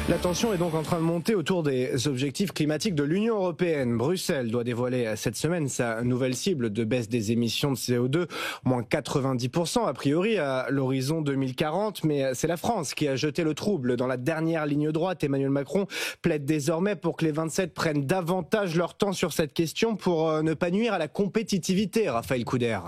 La tension est donc en train de monter autour des objectifs climatiques de l'Union européenne. Bruxelles doit dévoiler cette semaine sa nouvelle cible de baisse des émissions de CO2, moins 90% a priori à l'horizon 2040. Mais c'est la France qui a jeté le trouble dans la dernière ligne droite. Emmanuel Macron plaide désormais pour que les 27 prennent davantage leur temps sur cette question pour ne pas nuire à la compétitivité. Raphaël Couder.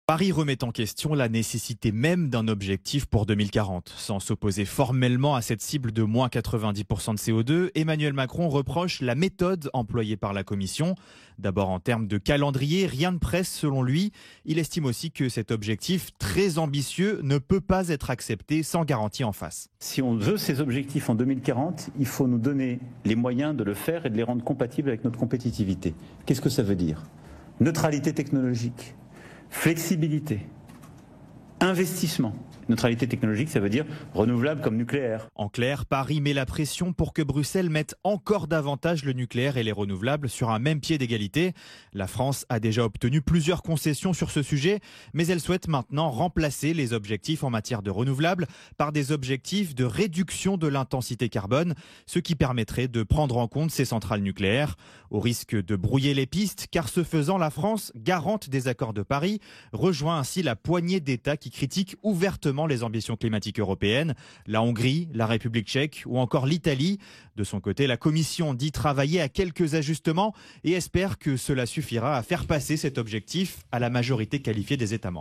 Paris remet en question la nécessité même d'un objectif pour 2040. Sans s'opposer formellement à cette cible de moins 90% de CO2, Emmanuel Macron reproche la méthode employée par la Commission. D'abord en termes de calendrier, rien ne presse selon lui. Il estime aussi que cet objectif très ambitieux ne peut pas être accepté sans garantie en face. Si on veut ces objectifs en 2040, il faut nous donner les moyens de le faire et de les rendre compatibles avec notre compétitivité. Qu'est-ce que ça veut dire ? Neutralité technologique. Flexibilité, investissement. Neutralité technologique, ça veut dire renouvelable comme nucléaire. En clair, Paris met la pression pour que Bruxelles mette encore davantage le nucléaire et les renouvelables sur un même pied d'égalité. La France a déjà obtenu plusieurs concessions sur ce sujet, mais elle souhaite maintenant remplacer les objectifs en matière de renouvelables par des objectifs de réduction de l'intensité carbone, ce qui permettrait de prendre en compte ces centrales nucléaires, au risque de brouiller les pistes, car ce faisant, la France, garante des accords de Paris, rejoint ainsi la poignée d'États qui critiquent ouvertement les ambitions climatiques européennes, la Hongrie, la République tchèque ou encore l'Italie. De son côté, la Commission dit travailler à quelques ajustements et espère que cela suffira à faire passer cet objectif à la majorité qualifiée des États membres.